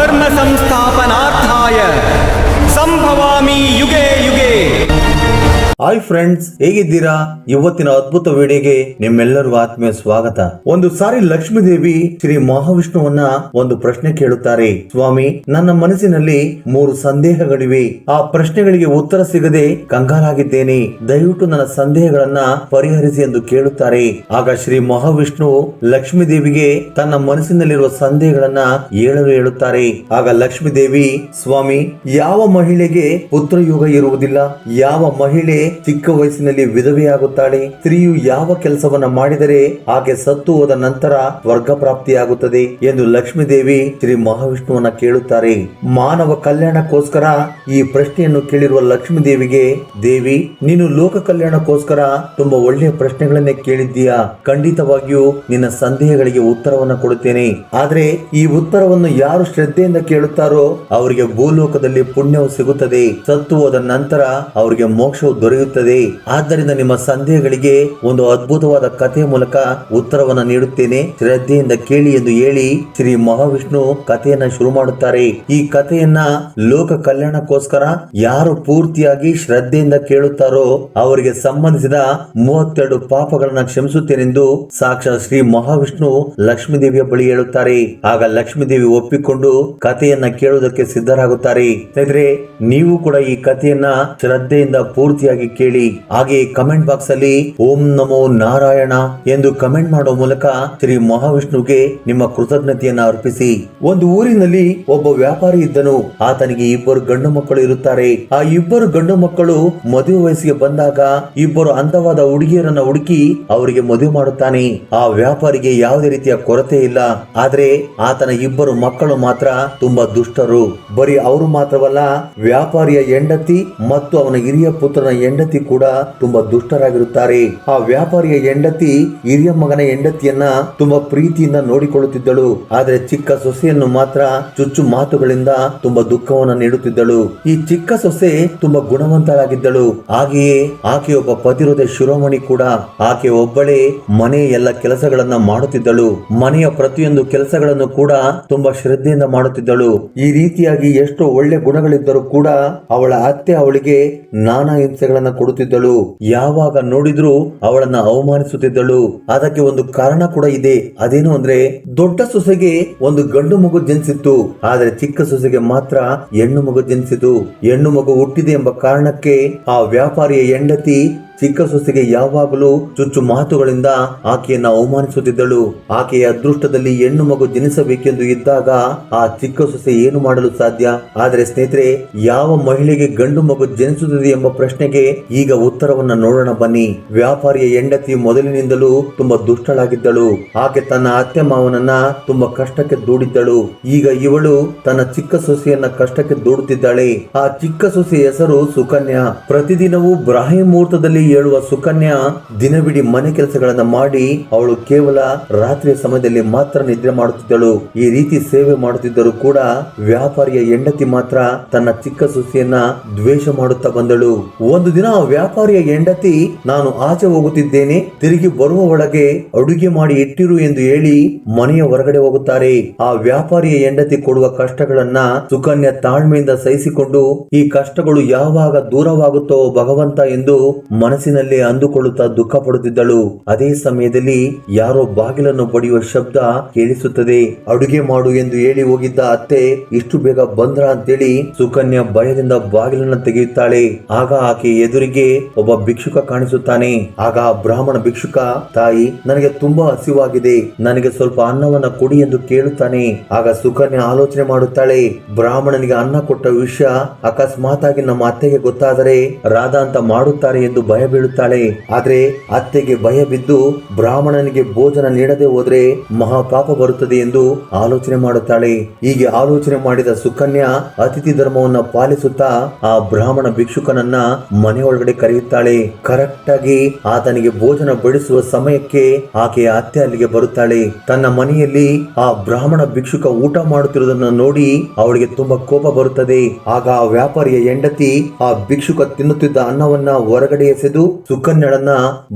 ಧರ್ಮ ಸಂಸ್ಥಾಪನಾರ್ಥಾಯ ಸಂಭವಾಮಿ ಯುಗೆ ಯುಗೆ. ಹಾಯ್ ಫ್ರೆಂಡ್ಸ್, ಹೇಗಿದ್ದೀರಾ? ಇವತ್ತಿನ ಅದ್ಭುತ ವಿಡಿಯೋಗೆ ನಿಮ್ಮೆಲ್ಲರಿಗೂ ಆತ್ಮೀಯ ಸ್ವಾಗತ. ಒಂದು ಸಾರಿ ಲಕ್ಷ್ಮೀ ದೇವಿ ಶ್ರೀ ಮಹಾವಿಷ್ಣುವನ್ನ ಒಂದು ಪ್ರಶ್ನೆ ಕೇಳುತ್ತಾರೆ. ಸ್ವಾಮಿ, ನನ್ನ ಮನಸ್ಸಿನಲ್ಲಿ 3 ಸಂದೇಹಗಳಿವೆ. ಆ ಪ್ರಶ್ನೆಗಳಿಗೆ ಉತ್ತರ ಸಿಗದೆ ಕಂಗಾಲಾಗಿದ್ದೇನೆ. ದಯವಿಟ್ಟು ನನ್ನ ಸಂದೇಹಗಳನ್ನ ಪರಿಹರಿಸಿ ಎಂದು ಕೇಳುತ್ತಾರೆ. ಆಗ ಶ್ರೀ ಮಹಾವಿಷ್ಣು ಲಕ್ಷ್ಮೀ ದೇವಿಗೆ ತನ್ನ ಮನಸ್ಸಿನಲ್ಲಿರುವ ಸಂದೇಹಗಳನ್ನ ಹೇಳುತ್ತಾರೆ. ಆಗ ಲಕ್ಷ್ಮೀ ದೇವಿ, ಸ್ವಾಮಿ, ಯಾವ ಮಹಿಳೆಗೆ ಪುತ್ರಯೋಗ ಇರುವುದಿಲ್ಲ? ಯಾವ ಮಹಿಳೆ ಚಿಕ್ಕ ವಯಸ್ಸಿನಲ್ಲಿ ವಿಧವೆಯಾಗುತ್ತಾಳೆ? ಸ್ತ್ರೀಯು ಯಾವ ಕೆಲಸವನ್ನ ಮಾಡಿದರೆ ಆಕೆ ಸತ್ತು ಹೋದ ನಂತರ ಸ್ವರ್ಗ ಪ್ರಾಪ್ತಿಯಾಗುತ್ತದೆ ಎಂದು ಲಕ್ಷ್ಮೀ ದೇವಿ ಶ್ರೀ ಮಹಾವಿಷ್ಣುವನ್ನ ಕೇಳುತ್ತಾರೆ. ಮಾನವ ಕಲ್ಯಾಣಕ್ಕೋಸ್ಕರ ಈ ಪ್ರಶ್ನೆಯನ್ನು ಕೇಳಿರುವ ಲಕ್ಷ್ಮೀ ದೇವಿಗೆ, ದೇವಿ, ನೀನು ಲೋಕ ಕಲ್ಯಾಣಕ್ಕೋಸ್ಕರ ತುಂಬಾ ಒಳ್ಳೆಯ ಪ್ರಶ್ನೆಗಳನ್ನೇ ಕೇಳಿದ್ದೀಯಾ. ಖಂಡಿತವಾಗಿಯೂ ನಿನ್ನ ಸಂದೇಹಗಳಿಗೆ ಉತ್ತರವನ್ನ ಕೊಡುತ್ತೇನೆ. ಆದ್ರೆ ಈ ಉತ್ತರವನ್ನು ಯಾರು ಶ್ರದ್ಧೆಯಿಂದ ಕೇಳುತ್ತಾರೋ ಅವರಿಗೆ ಭೂಲೋಕದಲ್ಲಿ ಪುಣ್ಯವು ಸಿಗುತ್ತದೆ. ಸತ್ತು ಹೋದ ನಂತರ ಅವರಿಗೆ ಮೋಕ್ಷವು ದೊರೆಯುತ್ತದೆ. ಆದ್ದರಿಂದ ನಿಮ್ಮ ಸಂದೇಹಗಳಿಗೆ ಒಂದು ಅದ್ಭುತವಾದ ಕಥೆಯ ಮೂಲಕ ಉತ್ತರವನ್ನ ನೀಡುತ್ತೇನೆ, ಶ್ರದ್ಧೆಯಿಂದ ಕೇಳಿ ಎಂದು ಹೇಳಿ ಶ್ರೀ ಮಹಾವಿಷ್ಣು ಕಥೆಯನ್ನ ಶುರು ಮಾಡುತ್ತಾರೆ. ಈ ಕಥೆಯನ್ನ ಲೋಕ ಕಲ್ಯಾಣಕ್ಕೋಸ್ಕರ ಯಾರು ಪೂರ್ತಿಯಾಗಿ ಶ್ರದ್ಧೆಯಿಂದ ಕೇಳುತ್ತಾರೋ ಅವರಿಗೆ ಸಂಬಂಧಿಸಿದ 32 ಪಾಪಗಳನ್ನ ಕ್ಷಮಿಸುತ್ತೇನೆಂದು ಸಾಕ್ಷಾತ್ ಶ್ರೀ ಮಹಾವಿಷ್ಣು ಲಕ್ಷ್ಮೀ ದೇವಿಯ ಬಳಿ ಹೇಳುತ್ತಾರೆ. ಆಗ ಲಕ್ಷ್ಮೀ ದೇವಿ ಒಪ್ಪಿಕೊಂಡು ಕಥೆಯನ್ನ ಕೇಳುವುದಕ್ಕೆ ಸಿದ್ಧರಾಗುತ್ತಾರೆ. ಸ್ನೇಹಿತರೆ, ನೀವು ಕೂಡ ಈ ಕಥೆಯನ್ನ ಶ್ರದ್ಧೆಯಿಂದ ಪೂರ್ತಿಯಾಗಿ ಕೇಳಿ. ಹಾಗೆ ಕಮೆಂಟ್ ಬಾಕ್ಸ್ ಅಲ್ಲಿ ಓಂ ನಮೋ ನಾರಾಯಣ ಎಂದು ಕಮೆಂಟ್ ಮಾಡುವ ಮೂಲಕ ಶ್ರೀ ಮಹಾವಿಷ್ಣುವಿಗೆ ನಿಮ್ಮ ಕೃತಜ್ಞತೆಯನ್ನು ಅರ್ಪಿಸಿ. ಒಂದು ಊರಿನಲ್ಲಿ ಒಬ್ಬ ವ್ಯಾಪಾರಿ ಇದ್ದನು. ಆತನಿಗೆ 2 ಗಂಡು ಮಕ್ಕಳು ಇರುತ್ತಾರೆ. ಆ 2 ಗಂಡು ಮಕ್ಕಳು ಮದುವೆ ವಯಸ್ಸಿಗೆ ಬಂದಾಗ 2 ಅಂದವಾದ ಹುಡುಗಿಯರನ್ನ ಹುಡುಕಿ ಅವರಿಗೆ ಮದುವೆ ಮಾಡುತ್ತಾನೆ. ಆ ವ್ಯಾಪಾರಿಗೆ ಯಾವುದೇ ರೀತಿಯ ಕೊರತೆ ಇಲ್ಲ. ಆದ್ರೆ ಆತನ 2 ಮಕ್ಕಳು ಮಾತ್ರ ತುಂಬಾ ದುಷ್ಟರು. ಬರೀ ಅವರು ಮಾತ್ರವಲ್ಲ, ವ್ಯಾಪಾರಿಯ ಹೆಂಡತಿ ಮತ್ತು ಅವನ ಹಿರಿಯ ಪುತ್ರನ ಹೆಂಡತಿ ಕೂಡ ತುಂಬಾ ದುಷ್ಟರಾಗಿರುತ್ತಾರೆ. ಆ ವ್ಯಾಪಾರಿಯ ಹೆಂಡತಿ ಹಿರಿಯ ಮಗನ ಹೆಂಡತಿಯನ್ನ ತುಂಬಾ ಪ್ರೀತಿಯಿಂದ ನೋಡಿಕೊಳ್ಳುತ್ತಿದ್ದಳು. ಆದ್ರೆ ಚಿಕ್ಕ ಸೊಸೆಯನ್ನು ಮಾತ್ರ ಚುಚ್ಚು ಮಾತುಗಳಿಂದ ತುಂಬಾ ದುಃಖವನ್ನ ನೀಡುತ್ತಿದ್ದಳು. ಈ ಚಿಕ್ಕ ಸೊಸೆ ತುಂಬಾ ಗುಣವಂತರಾಗಿದ್ದಳು. ಹಾಗೆಯೇ ಆಕೆ ಒಬ್ಬ ಪತಿವ್ರತೆ ಶಿರೋಮಣಿ ಕೂಡ. ಆಕೆ ಒಬ್ಬಳೇ ಮನೆಯ ಎಲ್ಲ ಕೆಲಸಗಳನ್ನ ಮಾಡುತ್ತಿದ್ದಳು. ಮನೆಯ ಪ್ರತಿಯೊಂದು ಕೆಲಸಗಳನ್ನು ಕೂಡ ತುಂಬಾ ಶ್ರದ್ಧೆಯಿಂದ ಮಾಡುತ್ತಿದ್ದಳು. ಈ ರೀತಿಯಾಗಿ ಎಷ್ಟೋ ಒಳ್ಳೆ ಗುಣಗಳಿದ್ದರೂ ಕೂಡ ಅವಳ ಅತ್ತೆ ಅವಳಿಗೆ ನಾನಾ ಹಿಂಸೆಗಳನ್ನ ಕೊಡುತ್ತಿದ್ದಳು. ಯಾವಾಗ ನೋಡಿದ್ರು ಅವಳನ್ನ ಅವಮಾನಿಸುತ್ತಿದ್ದಳು. ಅದಕ್ಕೆ ಒಂದು ಕಾರಣ ಕೂಡ ಇದೆ. ಅದೇನು ಅಂದ್ರೆ, ದೊಡ್ಡ ಸೊಸೆಗೆ ಒಂದು ಗಂಡು ಮಗು ಜನಿಸಿತ್ತು. ಆದ್ರೆ ಚಿಕ್ಕ ಸೊಸೆಗೆ ಮಾತ್ರ ಹೆಣ್ಣು ಮಗು ಜನಿಸಿತು. ಹೆಣ್ಣು ಮಗು ಹುಟ್ಟಿದೆ ಎಂಬ ಕಾರಣಕ್ಕೆ ಆ ವ್ಯಾಪಾರಿಯ ಹೆಂಡತಿ ಚಿಕ್ಕ ಸೊಸೆಗೆ ಯಾವಾಗಲೂ ಚುಚ್ಚು ಮಾತುಗಳಿಂದ ಆಕೆಯನ್ನ ಅವಮಾನಿಸುತ್ತಿದ್ದಳು. ಆಕೆಯ ಅದೃಷ್ಟದಲ್ಲಿ ಹೆಣ್ಣು ಮಗು ಜನಿಸಬೇಕೆಂದು ಇದ್ದಾಗ ಆ ಚಿಕ್ಕ ಸೊಸೆ ಏನು ಮಾಡಲು ಸಾಧ್ಯ? ಆದ್ರೆ ಸ್ನೇಹಿತರೆ, ಯಾವ ಮಹಿಳೆಗೆ ಗಂಡು ಮಗು ಜನಿಸುತ್ತದೆ ಎಂಬ ಪ್ರಶ್ನೆಗೆ ಈಗ ಉತ್ತರವನ್ನ ನೋಡೋಣ ಬನ್ನಿ. ವ್ಯಾಪಾರಿಯ ಹೆಂಡತಿ ಮೊದಲಿನಿಂದಲೂ ತುಂಬಾ ದುಷ್ಟಳಾಗಿದ್ದಳು. ಆಕೆ ತನ್ನ ಅತ್ತೆ ಮಾವನನ್ನ ತುಂಬಾ ಕಷ್ಟಕ್ಕೆ ದೂಡಿದ್ದಳು. ಈಗ ಇವಳು ತನ್ನ ಚಿಕ್ಕ ಸೊಸೆಯನ್ನ ಕಷ್ಟಕ್ಕೆ ದೂಡುತ್ತಿದ್ದಾಳೆ. ಆ ಚಿಕ್ಕ ಸೊಸೆಯ ಹೆಸರು ಸುಕನ್ಯಾ. ಪ್ರತಿದಿನವೂ ಬ್ರಾಹ್ಮಿ ಮುಹೂರ್ತದಲ್ಲಿ ಹೇಳುವ ಸುಕನ್ಯಾ ದಿನವಿಡೀ ಮನೆ ಕೆಲಸಗಳನ್ನ ಮಾಡಿ ಅವಳು ಕೇವಲ ರಾತ್ರಿಯ ಸಮಯದಲ್ಲಿ ಮಾತ್ರ ನಿದ್ರೆ ಮಾಡುತ್ತಿದ್ದಳು. ಈ ರೀತಿ ಸೇವೆ ಮಾಡುತ್ತಿದ್ದರೂ ಕೂಡ ವ್ಯಾಪಾರಿಯ ಹೆಂಡತಿ ಮಾತ್ರ ತನ್ನ ಚಿಕ್ಕ ಸೊಸೆಯನ್ನ ದ್ವೇಷ ಮಾಡುತ್ತಾ ಬಂದಳು. ಒಂದು ದಿನ ಆ ವ್ಯಾಪಾರಿಯ ಹೆಂಡತಿ, ನಾನು ಆಚೆ ಹೋಗುತ್ತಿದ್ದೇನೆ, ತಿರುಗಿ ಬರುವ ಒಳಗೆ ಅಡುಗೆ ಮಾಡಿ ಇಟ್ಟಿರು ಎಂದು ಹೇಳಿ ಮನೆಯ ಹೊರಗಡೆ ಹೋಗುತ್ತಾರೆ. ಆ ವ್ಯಾಪಾರಿಯ ಹೆಂಡತಿ ಕೊಡುವ ಕಷ್ಟಗಳನ್ನ ಸುಕನ್ಯಾ ತಾಳ್ಮೆಯಿಂದ ಸಹಿಸಿಕೊಂಡು ಈ ಕಷ್ಟಗಳು ಯಾವಾಗ ದೂರವಾಗುತ್ತೋ ಭಗವಂತ ಎಂದು ಮನಸ್ಸಿನಲ್ಲಿ ಅಂದುಕೊಳ್ಳುತ್ತಾ ದುಃಖ ಪಡುತ್ತಿದ್ದಳು. ಅದೇ ಸಮಯದಲ್ಲಿ ಯಾರೋ ಬಾಗಿಲನ್ನು ಬಡಿಯುವ ಶಬ್ದ ಕೇಳಿಸುತ್ತದೆ. ಅಡುಗೆ ಮಾಡು ಎಂದು ಹೇಳಿ ಹೋಗಿದ್ದ ಅತ್ತೆ ಇಷ್ಟು ಬೇಗ ಬಂದ್ರ ಅಂತೇಳಿ ಸುಕನ್ಯಾ ಭಯದಿಂದ ಬಾಗಿಲನ್ನು ತೆಗೆಯುತ್ತಾಳೆ. ಆಗ ಆಕೆ ಎದುರಿಗೆ ಒಬ್ಬ ಭಿಕ್ಷುಕ ಕಾಣಿಸುತ್ತಾನೆ. ಆಗ ಬ್ರಾಹ್ಮಣ ಭಿಕ್ಷುಕ, ತಾಯಿ, ನನಗೆ ತುಂಬಾ ಹಸಿವಾಗಿದೆ, ನನಗೆ ಸ್ವಲ್ಪ ಅನ್ನವನ್ನ ಕೊಡಿ ಎಂದು ಕೇಳುತ್ತಾನೆ. ಆಗ ಸುಕನ್ಯಾ ಆಲೋಚನೆ ಮಾಡುತ್ತಾಳೆ, ಬ್ರಾಹ್ಮಣನಿಗೆ ಅನ್ನ ಕೊಟ್ಟ ವಿಷಯ ಅಕಸ್ಮಾತ್ ಆಗಿ ನಮ್ಮ ಅತ್ತೆಗೆ ಗೊತ್ತಾದರೆ ರಾಧಾ ಅಂತ ಮಾಡುತ್ತಾರೆ ಎಂದು ಭಯ ಬೀಳುತ್ತಾಳೆ. ಆದ್ರೆ ಅತ್ತೆಗೆ ಭಯ ಬಿದ್ದು ಬ್ರಾಹ್ಮಣನಿಗೆ ಭೋಜನ ನೀಡದೆ ಹೋದ್ರೆ ಮಹಾಪಾಪ ಬರುತ್ತದೆ ಎಂದು ಆಲೋಚನೆ ಮಾಡುತ್ತಾಳೆ. ಹೀಗೆ ಆಲೋಚನೆ ಮಾಡಿದ ಸುಕನ್ಯಾ ಅತಿಥಿ ಧರ್ಮವನ್ನ ಪಾಲಿಸುತ್ತಾ ಆ ಬ್ರಾಹ್ಮಣ ಭಿಕ್ಷುಕನನ್ನ ಮನೆ ಒಳಗಡೆ ಕರೆಯುತ್ತಾಳೆ. ಕರೆಕ್ಟ್ ಆಗಿ ಆತನಿಗೆ ಭೋಜನ ಬಡಿಸುವ ಸಮಯಕ್ಕೆ ಆಕೆಯ ಅತ್ತೆ ಅಲ್ಲಿಗೆ ಬರುತ್ತಾಳೆ. ತನ್ನ ಮನೆಯಲ್ಲಿ ಆ ಬ್ರಾಹ್ಮಣ ಭಿಕ್ಷುಕ ಊಟ ಮಾಡುತ್ತಿರುವುದನ್ನು ನೋಡಿ ಅವಳಿಗೆ ತುಂಬಾ ಕೋಪ ಬರುತ್ತದೆ. ಆಗ ಆ ವ್ಯಾಪಾರಿಯ ಹೆಂಡತಿ ಆ ಭಿಕ್ಷುಕ ತಿನ್ನುತ್ತಿದ್ದ ಅನ್ನವನ್ನ ಹೊರಗಡೆ ಎಸೆದು ತೆಗೆದು ಸುಕನ್ಯಳನ್ನ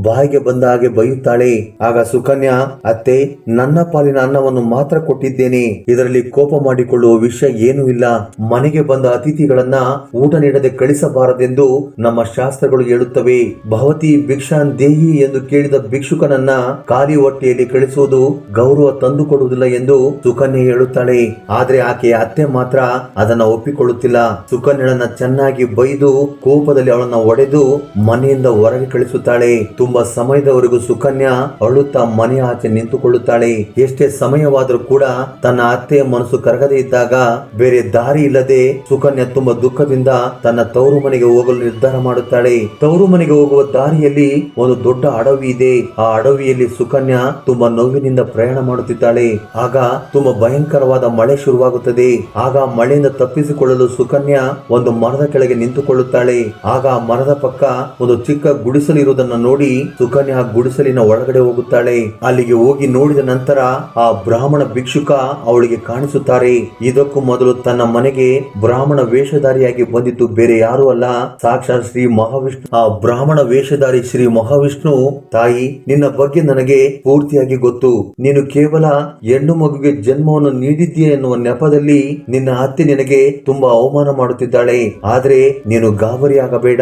ಬಾಯಿಗೆ ಬಂದ ಹಾಗೆ ಬೈಯುತ್ತಾಳೆ. ಆಗ ಸುಕನ್ಯಾ, ಅತ್ತೆ, ನನ್ನ ಪಾಲಿನ ಅನ್ನವನ್ನು ಮಾತ್ರ ಕೊಟ್ಟಿದ್ದೇನೆ, ಇದರಲ್ಲಿ ಕೋಪ ಮಾಡಿಕೊಳ್ಳುವ ವಿಷಯ ಏನೂ ಇಲ್ಲ. ಮನೆಗೆ ಬಂದ ಅತಿಥಿಗಳನ್ನ ಊಟ ನೀಡದೆ ಕಳಿಸಬಾರದೆಂದು ನಮ್ಮ ಶಾಸ್ತ್ರಗಳು ಹೇಳುತ್ತವೆ. ಭವತಿ ಭಿಕ್ಷಾನ್ ದೇಹಿ ಎಂದು ಕೇಳಿದ ಭಿಕ್ಷುಕನನ್ನ ಖಾಲಿ ಹೊಟ್ಟೆಯಲ್ಲಿ ಕಳಿಸುವುದು ಗೌರವ ತಂದು ಕೊಡುವುದಿಲ್ಲ ಎಂದು ಸುಕನ್ಯೆ ಹೇಳುತ್ತಾಳೆ. ಆದ್ರೆ ಆಕೆಯ ಅತ್ತೆ ಮಾತ್ರ ಅದನ್ನ ಒಪ್ಪಿಕೊಳ್ಳುತ್ತಿಲ್ಲ. ಸುಕನ್ಯಳನ್ನ ಚೆನ್ನಾಗಿ ಬೈದು ಕೋಪದಲ್ಲಿ ಅವಳನ್ನ ಒಡೆದು ಮನೆಯಿಂದ ಹೊರಗೆ ಕಳಿಸುತ್ತಾಳೆ. ತುಂಬಾ ಸಮಯದವರೆಗೂ ಸುಕನ್ಯಾ ಅಳುತ್ತಾ ಮನೆಯ ಆಚೆ ನಿಂತುಕೊಳ್ಳುತ್ತಾಳೆ. ಎಷ್ಟೇ ಸಮಯವಾದರೂ ಕೂಡ ತನ್ನ ಅತ್ತೆಯ ಮನಸ್ಸು ಕರಗದೆ ಇದ್ದಾಗ ಬೇರೆ ದಾರಿ ಇಲ್ಲದೆ ಸುಕನ್ಯಾ ತುಂಬಾ ದುಃಖದಿಂದ ತನ್ನ ತವರು ಮನೆಗೆ ಹೋಗಲು ನಿರ್ಧಾರ ಮಾಡುತ್ತಾಳೆ. ತವರು ಮನೆಗೆ ಹೋಗುವ ದಾರಿಯಲ್ಲಿ ಒಂದು ದೊಡ್ಡ ಅಡವಿ ಇದೆ. ಆ ಅಡವಿಯಲ್ಲಿ ಸುಕನ್ಯಾ ತುಂಬಾ ನೋವಿನಿಂದ ಪ್ರಯಾಣ ಮಾಡುತ್ತಿದ್ದಾಳೆ. ಆಗ ತುಂಬಾ ಭಯಂಕರವಾದ ಮಳೆ ಶುರುವಾಗುತ್ತದೆ. ಆಗ ಮಳೆಯಿಂದ ತಪ್ಪಿಸಿಕೊಳ್ಳಲು ಸುಕನ್ಯಾ ಒಂದು ಮರದ ಕೆಳಗೆ ನಿಂತುಕೊಳ್ಳುತ್ತಾಳೆ. ಆಗ ಆ ಮರದ ಪಕ್ಕ ಒಂದು ಚಿಕ್ಕ ಗುಡಿಸಲು ಇರುವುದನ್ನು ನೋಡಿ ಸುಕನ್ಯಾ ಗುಡಿಸಲಿನ ಒಳಗಡೆ ಹೋಗುತ್ತಾಳೆ. ಅಲ್ಲಿಗೆ ಹೋಗಿ ನೋಡಿದ ನಂತರ ಆ ಬ್ರಾಹ್ಮಣ ಭಿಕ್ಷುಕ ಅವಳಿಗೆ ಕಾಣಿಸುತ್ತಾರೆ. ಇದಕ್ಕೂ ಮೊದಲು ತನ್ನ ಮನೆಗೆ ಬ್ರಾಹ್ಮಣ ವೇಷಧಾರಿಯಾಗಿ ಬಂದಿದ್ದು ಬೇರೆ ಯಾರು ಅಲ್ಲ, ಸಾಕ್ಷಾತ್ ಶ್ರೀ ಮಹಾವಿಷ್ಣು. ಆ ಬ್ರಾಹ್ಮಣ ವೇಷಧಾರಿ ಶ್ರೀ ಮಹಾವಿಷ್ಣು, ತಾಯಿ, ನಿನ್ನ ಬಗ್ಗೆ ನನಗೆ ಪೂರ್ತಿಯಾಗಿ ಗೊತ್ತು. ನೀನು ಕೇವಲ ಹೆಣ್ಣು ಮಗುಗೆ ಜನ್ಮವನ್ನು ನೀಡಿದ್ದೀಯ ಎನ್ನುವ ನೆಪದಲ್ಲಿ ನಿನ್ನ ಅತ್ತೆ ನಿನಗೆ ತುಂಬಾ ಅವಮಾನ ಮಾಡುತ್ತಿದ್ದಾಳೆ. ಆದ್ರೆ ನೀನು ಗಾಬರಿಯಾಗಬೇಡ.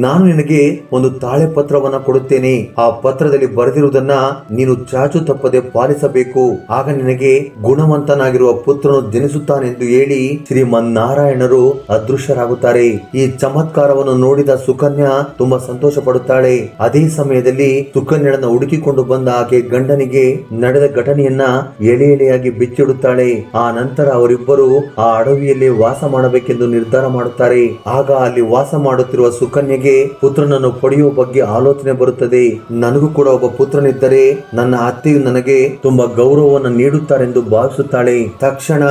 ನಾನು ನಿನಗೆ ಒಂದು ತಾಳೆ ಪತ್ರವನ್ನ ಕೊಡುತ್ತೇನೆ. ಆ ಪತ್ರದಲ್ಲಿ ಬರೆದಿರುವುದನ್ನ ನೀನು ಚಾಚು ತಪ್ಪದೆ ಪಾಲಿಸಬೇಕು. ಆಗ ನಿನಗೆ ಗುಣವಂತನಾಗಿರುವ ಪುತ್ರನು ಜನಿಸುತ್ತಾನೆಂದು ಹೇಳಿ ಶ್ರೀಮನ್ನಾರಾಯಣರು ಅದೃಶ್ಯರಾಗುತ್ತಾರೆ. ಈ ಚಮತ್ಕಾರವನ್ನು ನೋಡಿದ ಸುಕನ್ಯಾ ತುಂಬಾ ಸಂತೋಷ ಪಡುತ್ತಾಳೆ. ಅದೇ ಸಮಯದಲ್ಲಿ ಸುಕನ್ಯಳನ್ನು ಹುಡುಕಿಕೊಂಡು ಬಂದ ಆಕೆ ಗಂಡನಿಗೆ ನಡೆದ ಘಟನೆಯನ್ನ ಎಳೆ ಎಳೆಯಾಗಿ ಬಿಚ್ಚಿಡುತ್ತಾಳೆ. ಆ ನಂತರ ಅವರಿಬ್ಬರು ಆ ಅಡವಿಯಲ್ಲಿ ವಾಸ ಮಾಡಬೇಕೆಂದು ನಿರ್ಧಾರ ಮಾಡುತ್ತಾರೆ. ಆಗ ಅಲ್ಲಿ ವಾಸ ಮಾಡುತ್ತಿರುವ ಸುಕನ್ಯೆಗೆ ಪುತ್ರನನ್ನು ಪಡೆಯುವ ಬಗ್ಗೆ ಆಲೋಚನೆ ಬರುತ್ತದೆ. ನನಗೂ ಕೂಡ ಒಬ್ಬ ಪುತ್ರನಿದ್ದರೆ ನನ್ನ ಅತ್ತೆಯು ನನಗೆ ತುಂಬಾ ಗೌರವವನ್ನು ನೀಡುತ್ತಾರೆಂದು ಭಾವಿಸುತ್ತಾಳೆ. ತಕ್ಷಣ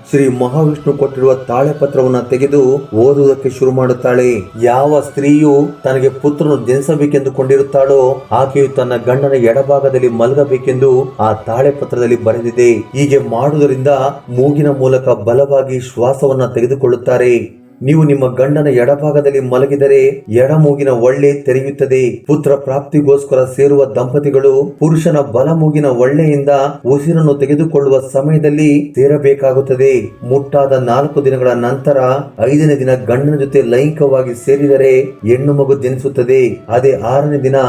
ಶ್ರೀ ಮಹಾವಿಷ್ಣು ಕೊಟ್ಟಿರುವ ತಾಳೆ ಪತ್ರವನ್ನ ತೆಗೆದು ಓದುವುದಕ್ಕೆ ಶುರು ಮಾಡುತ್ತಾಳೆ. ಯಾವ ಸ್ತ್ರೀಯು ತನಗೆ ಪುತ್ರನು ಜನಿಸಬೇಕೆಂದು ಕೊಂಡಿರುತ್ತಾಳೋ ಆಕೆಯು ತನ್ನ ಗಂಡನ ಎಡಭಾಗದಲ್ಲಿ ಮಲಗಬೇಕೆಂದು ಆ ತಾಳೆ ಪತ್ರದಲ್ಲಿ ಬರೆದಿದೆ. ಹೀಗೆ ಮಾಡುವುದರಿಂದ ಮೂಗಿನ ಮೂಲಕ ಬಲವಾಗಿ ಶ್ವಾಸವನ್ನ ತೆಗೆದುಕೊಳ್ಳುತ್ತಾರೆ. ನೀವು ನಿಮ್ಮ ಗಂಡನ ಎಡಭಾಗದಲ್ಲಿ ಮಲಗಿದರೆ ಎಡಮೂಗಿನ ಒಳ್ಳೆ ತೆರೆಯುತ್ತದೆ. ಪುತ್ರ ಪ್ರಾಪ್ತಿಗೋಸ್ಕರ ಸೇರುವ ದಂಪತಿಗಳು ಪುರುಷನ ಬಲ ಮೂಗಿನ ಒಳ್ಳೆಯಿಂದ ಉಸಿರನ್ನು ತೆಗೆದುಕೊಳ್ಳುವ ಸಮಯದಲ್ಲಿ ಸೇರಬೇಕಾಗುತ್ತದೆ. ಮುಟ್ಟಾದ 4 ದಿನಗಳ ನಂತರ 5ನೇ ದಿನ ಗಂಡನ ಜೊತೆ ಲೈಂಗಿಕವಾಗಿ ಸೇರಿದರೆ ಹೆಣ್ಣು ಮಗು ಜನಿಸುತ್ತದೆ. ಅದೇ 6ನೇ ದಿನ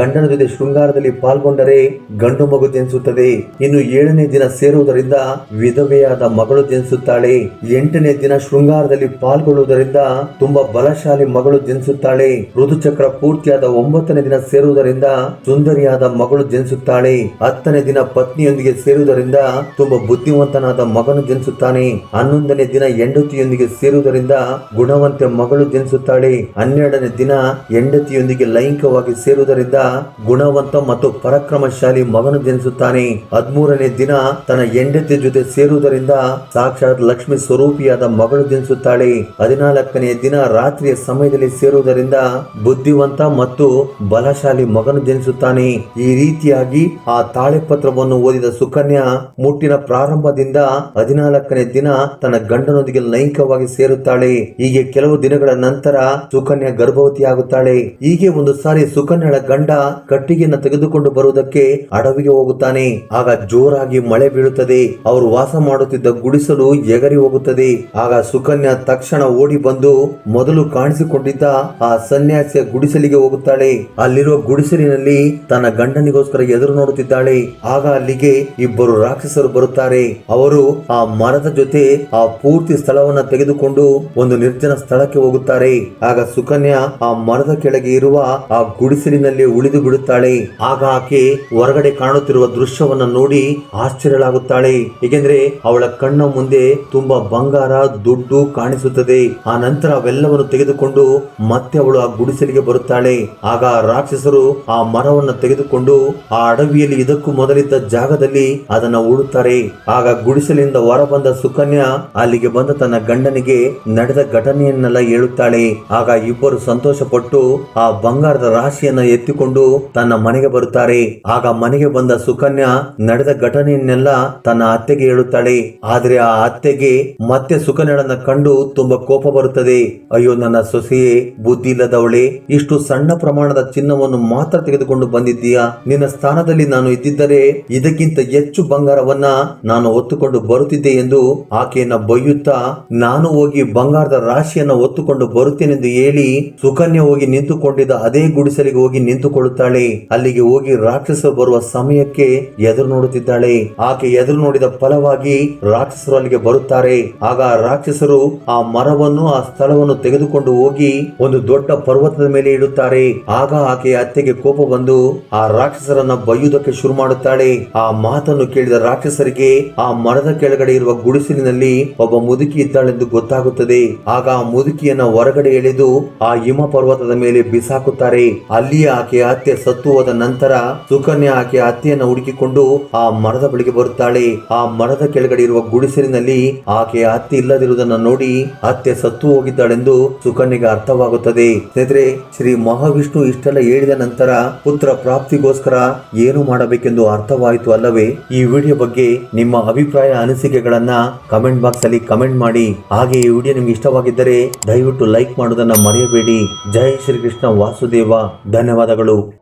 ಗಂಡನ ಜೊತೆ ಶೃಂಗಾರದಲ್ಲಿ ಪಾಲ್ಗೊಂಡರೆ ಗಂಡು ಮಗು ಜನಿಸುತ್ತದೆ. ಇನ್ನು 7ನೇ ದಿನ ಸೇರುವುದರಿಂದ ವಿಧವೆಯಾದ ಮಗಳು ಜನಿಸುತ್ತಾಳೆ. 8ನೇ ದಿನ ಶೃಂಗಾರದಲ್ಲಿ ಪಾಲ್ಗೊಳ್ಳುವುದರಿಂದ ತುಂಬಾ ಬಲಶಾಲಿ ಮಗಳು ಜನಿಸುತ್ತಾಳೆ. ಋತುಚಕ್ರ ಪೂರ್ತಿಯಾದ 9ನೇ ದಿನ ಸೇರುವುದರಿಂದ ಸುಂದರಿಯಾದ ಮಗಳು ಜನಿಸುತ್ತಾಳೆ. 10ನೇ ದಿನ ಪತ್ನಿಯೊಂದಿಗೆ ಸೇರುವುದರಿಂದ ತುಂಬಾ ಬುದ್ಧಿವಂತನಾದ ಮಗನು ಜನಿಸುತ್ತಾನೆ. 11ನೇ ದಿನ ಹೆಂಡತಿಯೊಂದಿಗೆ ಸೇರುವುದರಿಂದ ಗುಣವಂತೆ ಮಗಳು ಜನಿಸುತ್ತಾಳೆ. 12ನೇ ದಿನ ಹೆಂಡತಿಯೊಂದಿಗೆ ಲೈಂಗಿಕವಾಗಿ ಸೇರುವುದರಿಂದ ಗುಣವಂತ ಮತ್ತು ಪರಾಕ್ರಮಶಾಲಿ ಮಗನು ಜನಿಸುತ್ತಾನೆ. 13ನೇ ದಿನ ತನ್ನ ಹೆಂಡತಿಯ ಜೊತೆ ಸೇರುವುದರಿಂದ ಸಾಕ್ಷಾತ್ ಲಕ್ಷ್ಮಿ ಸ್ವರೂಪಿಯಾದ ಮಗಳು ಜನಿಸುತ್ತಾಳೆ. 14ನೇ ದಿನ ರಾತ್ರಿಯ ಸಮಯದಲ್ಲಿ ಸೇರುವುದರಿಂದ ಬುದ್ಧಿವಂತ ಮತ್ತು ಬಲಶಾಲಿ ಮಗನು ಜನಿಸುತ್ತಾನೆ. ಈ ರೀತಿಯಾಗಿ ಆ ತಾಳೆ ಪತ್ರವನ್ನು ಓದಿದ ಸುಕನ್ಯಾ ಮುಟ್ಟಿನ ಪ್ರಾರಂಭದಿಂದ 14ನೇ ದಿನ ತನ್ನ ಗಂಡನೊಂದಿಗೆ ಲೈಂಗಿಕವಾಗಿ ಸೇರುತ್ತಾಳೆ. ಹೀಗೆ ಕೆಲವು ದಿನಗಳ ನಂತರ ಸುಕನ್ಯಾ ಗರ್ಭವತಿಯಾಗುತ್ತಾಳೆ. ಹೀಗೆ ಒಂದು ಸಾರಿ ಸುಕನ್ಯಳ ಗಂಡ ಕಟ್ಟಿಗೆಯನ್ನು ತೆಗೆದುಕೊಂಡು ಬರುವುದಕ್ಕೆ ಅಡವಿಗೆ ಹೋಗುತ್ತಾನೆ. ಆಗ ಜೋರಾಗಿ ಮಳೆ ಬೀಳುತ್ತದೆ. ಅವರು ವಾಸ ಮಾಡುತ್ತಿದ್ದ ಗುಡಿಸಲು ಎಗರಿ ಹೋಗುತ್ತದೆ. ಆಗ ಸುಕನ್ಯಾ ತಕ್ಷಣ ಓಡಿ ಬಂದು ಮೊದಲು ಕಾಣಿಸಿಕೊಂಡಿದ್ದ ಆ ಸನ್ಯಾಸಿಯ ಗುಡಿಸಲಿಗೆ ಹೋಗುತ್ತಾಳೆ. ಅಲ್ಲಿರುವ ಗುಡಿಸಲಿನಲ್ಲಿ ತನ್ನ ಗಂಡನಿಗೋಸ್ಕರ ಎದುರು ನೋಡುತ್ತಿದ್ದಾಳೆ. ಆಗ ಅಲ್ಲಿಗೆ ಇಬ್ಬರು ರಾಕ್ಷಸರು ಬರುತ್ತಾರೆ. ಅವರು ಆ ಮರದ ಜೊತೆ ಆ ಪೂರ್ತಿ ಸ್ಥಳವನ್ನ ತೆಗೆದುಕೊಂಡು ಒಂದು ನಿರ್ಜನ ಸ್ಥಳಕ್ಕೆ ಹೋಗುತ್ತಾರೆ. ಆಗ ಸುಕನ್ಯಾ ಆ ಮರದ ಕೆಳಗೆ ಇರುವ ಆ ಗುಡಿಸಲಿನಲ್ಲಿ ಉಳಿದು ಬಿಡುತ್ತಾಳೆ. ಆಗ ಆಕೆ ಹೊರಗಡೆ ಕಾಣುತ್ತಿರುವ ದೃಶ್ಯವನ್ನ ನೋಡಿ ಆಶ್ಚರ್ಯಳಾಗುತ್ತಾಳೆ. ಏಕೆಂದ್ರೆ ಅವಳ ಕಣ್ಣ ಮುಂದೆ ತುಂಬಾ ಬಂಗಾರ, ದುಡ್ಡು ಕಾಣಿಸುತ್ತದೆ. ಆ ನಂತರ ಅವೆಲ್ಲವನ್ನು ತೆಗೆದುಕೊಂಡು ಮತ್ತೆ ಅವಳು ಆ ಗುಡಿಸಲಿಗೆ ಬರುತ್ತಾಳೆ. ಆಗ ರಾಕ್ಷಸರು ಆ ಮರವನ್ನು ತೆಗೆದುಕೊಂಡು ಆ ಅಡವಿಯಲ್ಲಿ ಇದಕ್ಕೂ ಮೊದಲಿದ್ದ ಜಾಗದಲ್ಲಿ ಅದನ್ನ ಹೂಡುತ್ತಾರೆ. ಆಗ ಗುಡಿಸಲಿನಿಂದ ಹೊರ ಬಂದ ಸುಕನ್ಯಾ ಅಲ್ಲಿಗೆ ಬಂದ ತನ್ನ ಗಂಡನಿಗೆ ನಡೆದ ಘಟನೆಯನ್ನೆಲ್ಲ ಹೇಳುತ್ತಾಳೆ. ಆಗ ಇಬ್ಬರು ಸಂತೋಷ ಪಟ್ಟು ಆ ಬಂಗಾರದ ರಾಶಿಯನ್ನ ಎತ್ತಿಕೊಂಡು ತನ್ನ ಮನೆಗೆ ಬರುತ್ತಾರೆ. ಆಗ ಮನೆಗೆ ಬಂದ ಸುಕನ್ಯಾ ನಡೆದ ಘಟನೆಯನ್ನೆಲ್ಲ ತನ್ನ ಅತ್ತೆಗೆ ಹೇಳುತ್ತಾಳೆ. ಆದ್ರೆ ಆ ಅತ್ತೆಗೆ ಮತ್ತೆ ಸುಕನ್ಯಳನ್ನ ಕಂಡು ತುಂಬಾ ಕೋಪ ಬರುತ್ತದೆ. ಅಯ್ಯೋ ನನ್ನ ಸೊಸೆಯೇ, ಬುದ್ಧಿ ಇಲ್ಲದವಳೆ, ಇಷ್ಟು ಸಣ್ಣ ಪ್ರಮಾಣದ ಚಿನ್ನವನ್ನು ಮಾತ್ರ ತೆಗೆದುಕೊಂಡು ಬಂದಿದ್ದೀಯಾ? ನಿನ್ನ ಸ್ಥಾನದಲ್ಲಿ ನಾನು ಇದ್ದಿದ್ದರೆ ಇದಕ್ಕಿಂತ ಹೆಚ್ಚು ಬಂಗಾರವನ್ನ ನಾನು ಹೊತ್ತುಕೊಂಡು ಬರುತ್ತಿದ್ದೆ ಎಂದು ಆಕೆಯನ್ನ ಬೈಯುತ್ತಾ, ನಾನು ಹೋಗಿ ಬಂಗಾರದ ರಾಶಿಯನ್ನ ಹೊತ್ತುಕೊಂಡು ಬರುತ್ತೇನೆಂದು ಹೇಳಿ ಸುಕನ್ಯಾ ಹೋಗಿ ನಿಂತುಕೊಂಡಿದ್ದ ಅದೇ ಗುಡಿಸಲಿಗೆ ಹೋಗಿ ನಿಂತುಕೊಳ್ಳುತ್ತಾಳೆ. ಅಲ್ಲಿಗೆ ಹೋಗಿ ರಾಕ್ಷಸರು ಬರುವ ಸಮಯಕ್ಕೆ ಎದುರು ನೋಡುತ್ತಿದ್ದಾಳೆ. ಆಕೆ ಎದುರು ನೋಡಿದ ಫಲವಾಗಿ ರಾಕ್ಷಸರು ಅಲ್ಲಿಗೆ ಬರುತ್ತಾರೆ. ಆಗ ರಾಕ್ಷಸರು ಆ ಮರವನ್ನು, ಆ ಸ್ಥಳವನ್ನು ತೆಗೆದುಕೊಂಡು ಹೋಗಿ ಒಂದು ದೊಡ್ಡ ಪರ್ವತದ ಮೇಲೆ ಇಡುತ್ತಾರೆ. ಆಗ ಆಕೆಯ ಅತ್ತೆಗೆ ಕೋಪ ಬಂದು ಆ ರಾಕ್ಷಸರನ್ನ ಬೈಯುವುದಕ್ಕೆ ಶುರು ಮಾಡುತ್ತಾಳೆ. ಆ ಮಾತನ್ನು ಕೇಳಿದ ರಾಕ್ಷಸರಿಗೆ ಆ ಮರದ ಕೆಳಗಡೆ ಇರುವ ಗುಡಿಸಲಿನಲ್ಲಿ ಒಬ್ಬ ಮುದುಕಿ ಇದ್ದಾಳೆಂದು ಗೊತ್ತಾಗುತ್ತದೆ. ಆಗ ಆ ಮುದುಕಿಯನ್ನ ಹೊರಗಡೆ ಎಳೆದು ಆ ಹಿಮ ಪರ್ವತದ ಮೇಲೆ ಬಿಸಾಕುತ್ತಾರೆ. ಅಲ್ಲಿಯೇ ಆಕೆಯ ಅತ್ತೆ ಸತ್ತು ಹೋದ ನಂತರ ಸುಕನ್ಯಾ ಆಕೆಯ ಅತ್ತೆಯನ್ನ ಹುಡುಕಿಕೊಂಡು ಆ ಮರದ ಬಳಿಗೆ ಬರುತ್ತಾಳೆ. ಆ ಮರದ ಕೆಳಗಡೆ ಇರುವ ಗುಡಿಸಲಿನಲ್ಲಿ ಆಕೆಯ ಅತ್ತೆ ಇಲ್ಲದಿರುವುದನ್ನು ನೋಡಿ ಅತ್ತೆ ಸತ್ತು ಹೋಗಿದ್ದಾಳೆಂದು ಸುಕನ್ಯೆಗೆ ಅರ್ಥವಾಗುತ್ತದೆ. ಸ್ನೇಹಿತರೆ, ಶ್ರೀ ಮಹಾವಿಷ್ಣು ಇಷ್ಟೆಲ್ಲ ಹೇಳಿದ ನಂತರ ಪುತ್ರ ಪ್ರಾಪ್ತಿಗೋಸ್ಕರ ಏನು ಮಾಡಬೇಕೆಂದು ಅರ್ಥವಾಯಿತು ಅಲ್ಲವೇ? ಈ ವಿಡಿಯೋ ಬಗ್ಗೆ ನಿಮ್ಮ ಅಭಿಪ್ರಾಯ, ಅನಿಸಿಕೆಗಳನ್ನ ಕಮೆಂಟ್ ಬಾಕ್ಸ್ ಅಲ್ಲಿ ಕಮೆಂಟ್ ಮಾಡಿ. ಹಾಗೆ ಈ ವಿಡಿಯೋ ನಿಮ್ಗೆ ಇಷ್ಟವಾಗಿದ್ದರೆ ದಯವಿಟ್ಟು ಲೈಕ್ ಮಾಡುವುದನ್ನ ಮರೆಯಬೇಡಿ. ಜೈ ಶ್ರೀ ಕೃಷ್ಣ ವಾಸುದೇವ. ಧನ್ಯವಾದಗಳು.